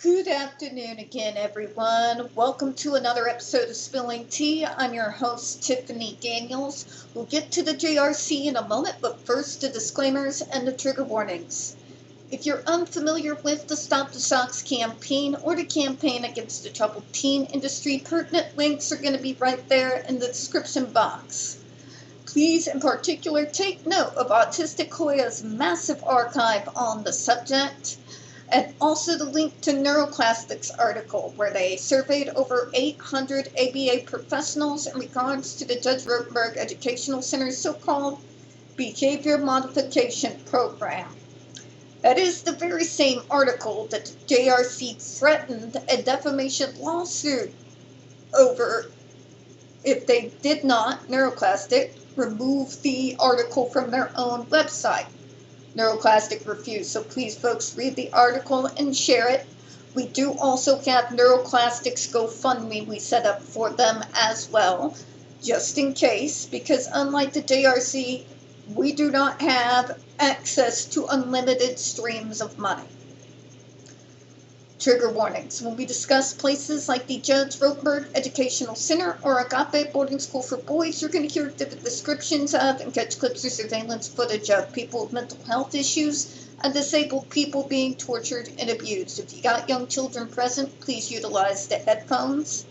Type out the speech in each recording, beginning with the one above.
Good afternoon again, everyone. Welcome to another episode of Spilling Tea. I'm your host, Tiffany Daniels. We'll get to the JRC in a moment, but first the disclaimers and the trigger warnings. If you're unfamiliar with the Stop the Shocks campaign or the campaign against the troubled teen industry, pertinent links are going to be right there in the description box. Please, in particular, take note of Autistic Hoya's massive archive on the subject, and also the link to Neuroplastics article, where they surveyed over 800 ABA professionals in regards to the Judge Rotenberg Educational Center's so-called Behavior Modification Program. That is the very same article that the JRC threatened a defamation lawsuit over if they did not, Neuroplastic, remove the article from their own website. Neuroplastic refused, so please folks read the article and share it. We do also have Neuroplastic's GoFundMe we set up for them as well, just in case, because unlike the JRC, we do not have access to unlimited streams of money. Trigger warnings. When we discuss places like the Judge Rotenberg Educational Center or Agape Boarding School for Boys, you're going to hear different descriptions of and catch clips or surveillance footage of people with mental health issues and disabled people being tortured and abused. If you got young children present, please utilize the headphones.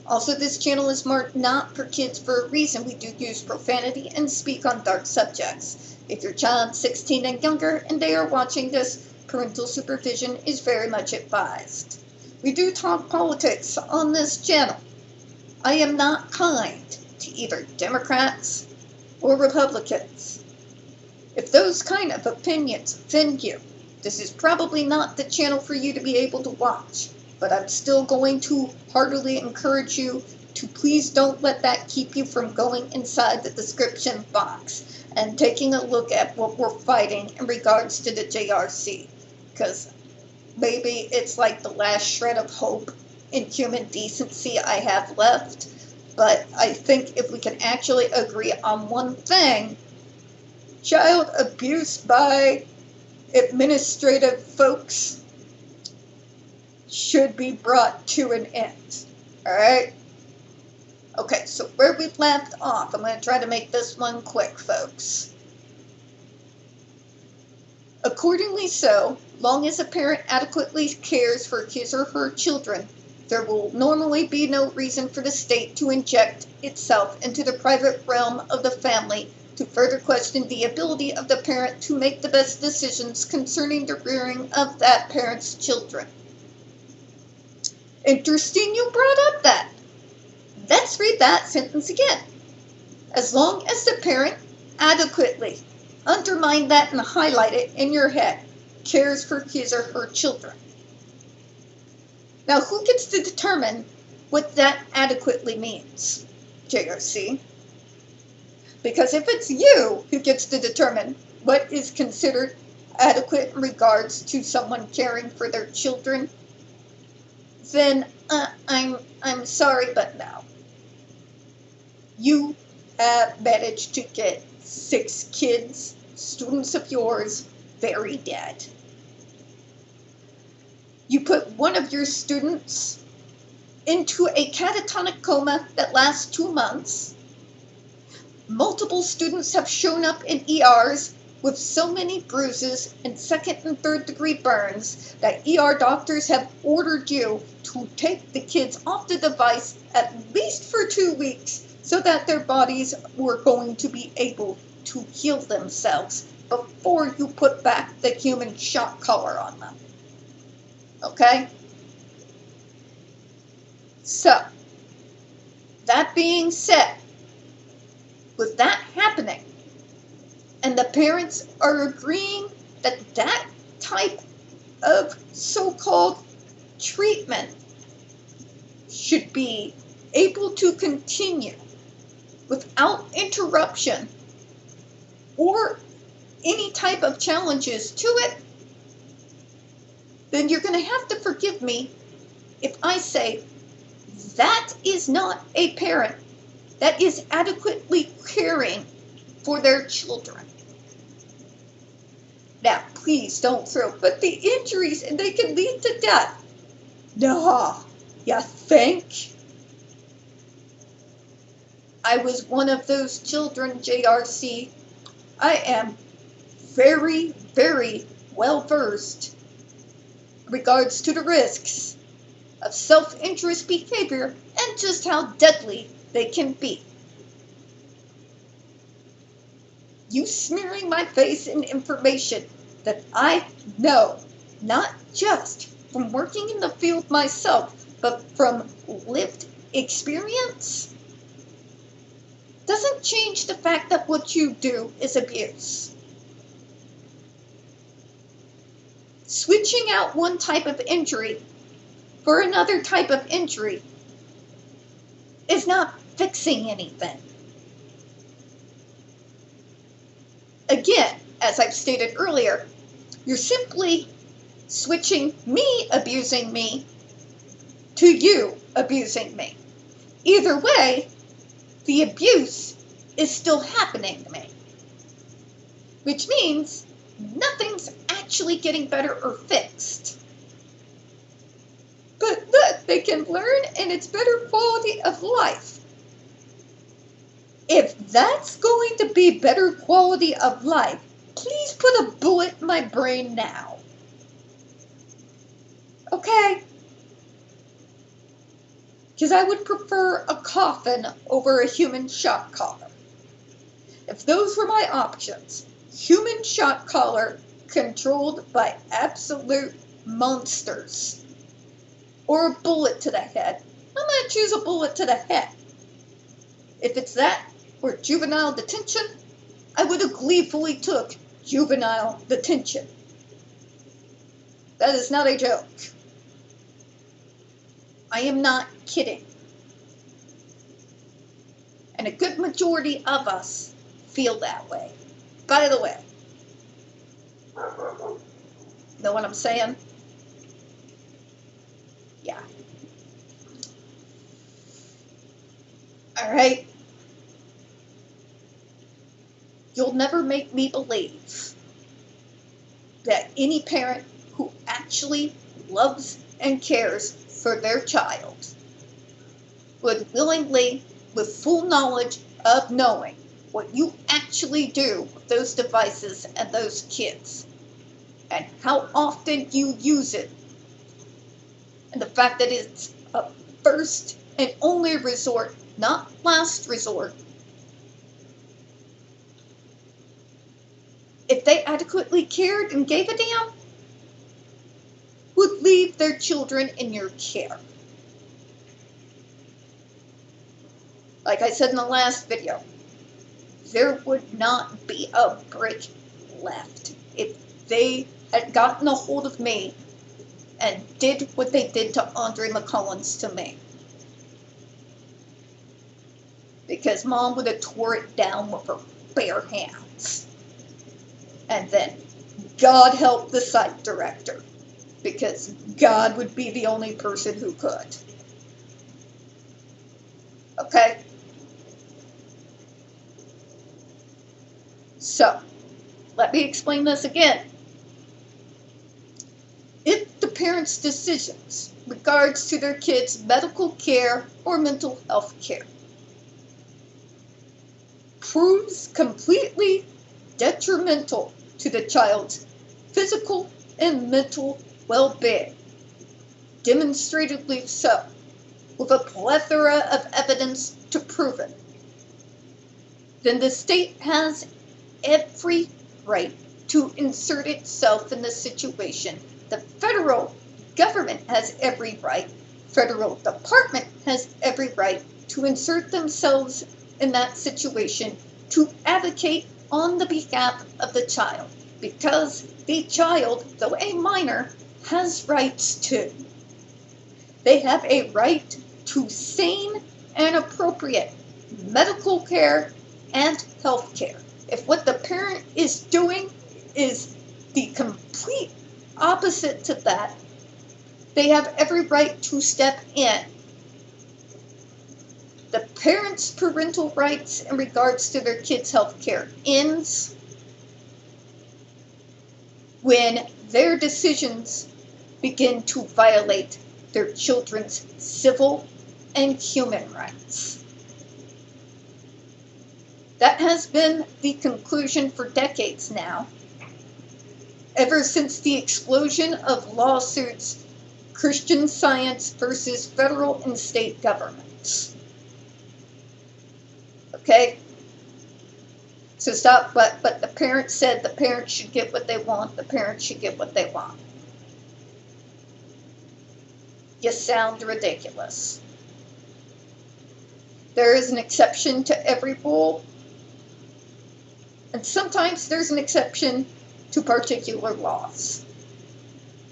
Also, this channel is marked not for kids for a reason. We do use profanity and speak on dark subjects. If your child's 16 and younger and they are watching this, parental supervision is very much advised. We do talk politics on this channel. I am not kind to either Democrats or Republicans. If those kind of opinions offend you, this is probably not the channel for you to be able to watch, but I'm still going to heartily encourage you to please don't let that keep you from going inside the description box and taking a look at what we're fighting in regards to the JRC. Because maybe it's like the last shred of hope in human decency I have left. But I think if we can actually agree on one thing, child abuse by administrative folks should be brought to an end. Alright? Okay, so where we left off, I'm going to try to make this one quick, folks. Accordingly so, long as a parent adequately cares for his or her children, there will normally be no reason for the state to inject itself into the private realm of the family to further question the ability of the parent to make the best decisions concerning the rearing of that parent's children. Interesting you brought up that. Let's read that sentence again. As long as the parent adequately, underline that and highlight it in your head, cares for his or her children. Now, who gets to determine what that adequately means, JRC? Because if it's you who gets to determine what is considered adequate in regards to someone caring for their children, then I'm sorry, but no. You have managed to get 6 kids, students of yours, very dead. You put one of your students into a catatonic coma that lasts 2 months. Multiple students have shown up in ERs with so many bruises and 2nd and 3rd degree burns that ER doctors have ordered you to take the kids off the device at least for 2 weeks so that their bodies were going to be able to heal themselves before you put back the human shock collar on them. Okay? So, that being said, with that happening, and the parents are agreeing that that type of so-called treatment should be able to continue without interruption or any type of challenges to it, then you're going to have to forgive me if I say that is not a parent that is adequately caring for their children. Now, please don't throw, but the injuries, and they can lead to death. Nah, you think? I was one of those children, JRC. I am very, very well versed in regards to the risks of self-interest behavior and just how deadly they can be. You smearing my face in information that I know, not just from working in the field myself, but from lived experience, doesn't change the fact that what you do is abuse. Switching out one type of injury for another type of injury is not fixing anything. Again, as I've stated earlier, you're simply switching me abusing me to you abusing me. Either way, the abuse is still happening to me, which means nothing's actually getting better or fixed. But that they can learn and it's better quality of life. If that's going to be better quality of life, please put a bullet in my brain now. Okay? Because I would prefer a coffin over a human shock collar. If those were my options, human shock collar controlled by absolute monsters, or a bullet to the head, I'm going to choose a bullet to the head. If it's that, or juvenile detention, I would have gleefully took juvenile detention. That is not a joke. I am not kidding. And a good majority of us feel that way. By the way, know what I'm saying? Yeah. All right. You'll never make me believe that any parent who actually loves and cares for their child would willingly, with full knowledge of knowing what you actually do with those devices and those kids, and how often you use it, and the fact that it's a first and only resort, not last resort, if they adequately cared and gave a damn, would leave their children in your care. Like I said in the last video, there would not be a brick left if they had gotten a hold of me and did what they did to Andre McCullens to me. Because Mom would have tore it down with her bare hands. And then God help the site director, because God would be the only person who could. Okay? So, let me explain this again. If the parents' decisions regards to their kids' medical care or mental health care proves completely detrimental to the child's physical and mental well-being, demonstrably so, with a plethora of evidence to prove it, then the state has every right to insert itself in the situation. The federal government has every right, federal department has every right to insert themselves in that situation to advocate on the behalf of the child, because the child, though a minor, has rights too. They have a right to sane and appropriate medical care and health care. If what the parent is doing is the complete opposite to that, they have every right to step in. The parents' parental rights in regards to their kids' health care ends when their decisions begin to violate their children's civil and human rights. That has been the conclusion for decades now, ever since the explosion of lawsuits, Christian Science versus federal and state governments. Okay? So stop, but the parents said the parents should get what they want, the parents should get what they want. You sound ridiculous. There is an exception to every rule, and sometimes there's an exception to particular laws.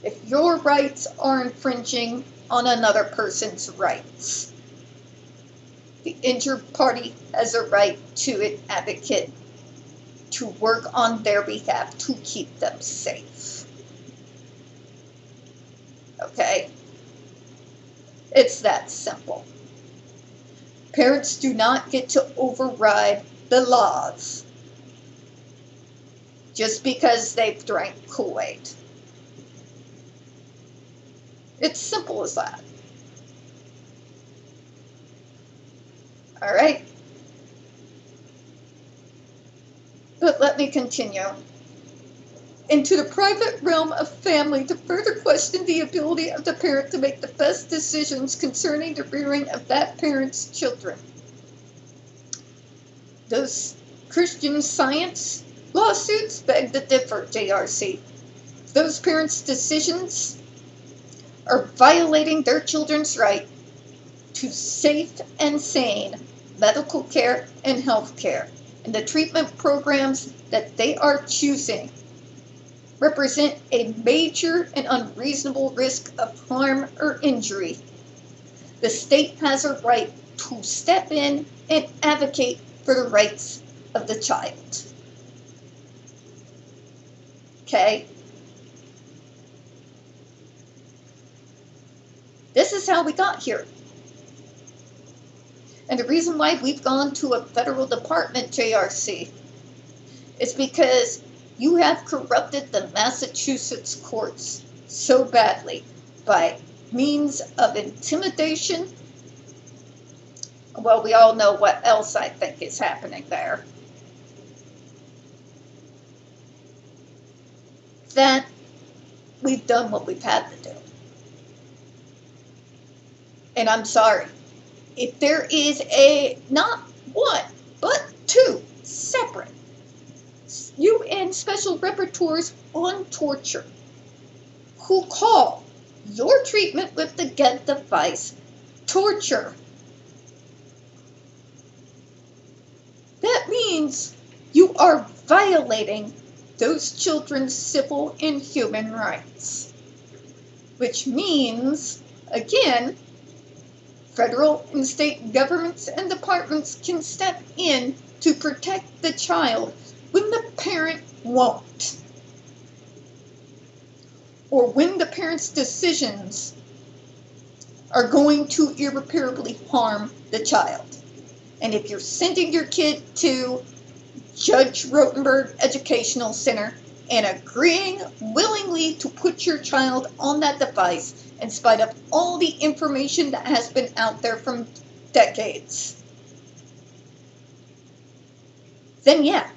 If your rights are infringing on another person's rights, the injured party has a right to an advocate to work on their behalf to keep them safe. Okay? It's that simple. Parents do not get to override the laws just because they've drank Kool-Aid. It's simple as that. All right? But let me continue. Into the private realm of family to further question the ability of the parent to make the best decisions concerning the rearing of that parent's children. Those Christian Science lawsuits beg to differ, JRC. Those parents' decisions are violating their children's right to safe and sane medical care and health care, and the treatment programs that they are choosing represent a major and unreasonable risk of harm or injury. The state has a right to step in and advocate for the rights of the child. Okay? This is how we got here. And the reason why we've gone to a federal department, JRC, is because you have corrupted the Massachusetts courts so badly by means of intimidation. Well, we all know what else I think is happening there. That we've done what we've had to do. And I'm sorry. If there is not one, but two separate UN special rapporteurs on torture who call your treatment with the GED device torture, that means you are violating those children's civil and human rights. Which means, again, federal and state governments and departments can step in to protect the child when the parent won't, or when the parent's decisions are going to irreparably harm the child. And if you're sending your kid to Judge Rotenberg Educational Center and agreeing willingly to put your child on that device in spite of all the information that has been out there from decades, then yeah,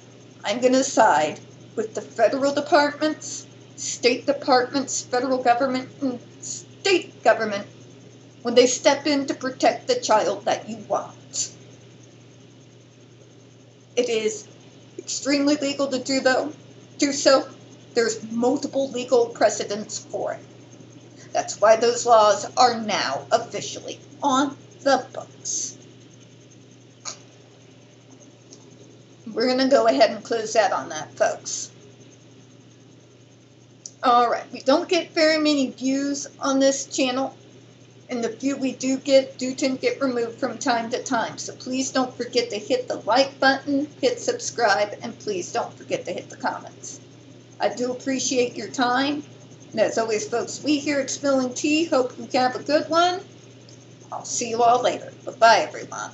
I'm going to side with the federal departments, state departments, federal government, and state government when they step in to protect the child that you want. It is extremely legal to do so. There's multiple legal precedents for it. That's why those laws are now officially on the books. We're going to go ahead and close out on that, folks. Alright, we don't get very many views on this channel, and the few we do tend to get removed from time to time. So please don't forget to hit the like button, hit subscribe, and please don't forget to hit the comments. I do appreciate your time. And as always, folks, we here at Spilling Tea hope you have a good one. I'll see you all later. Bye-bye, everyone.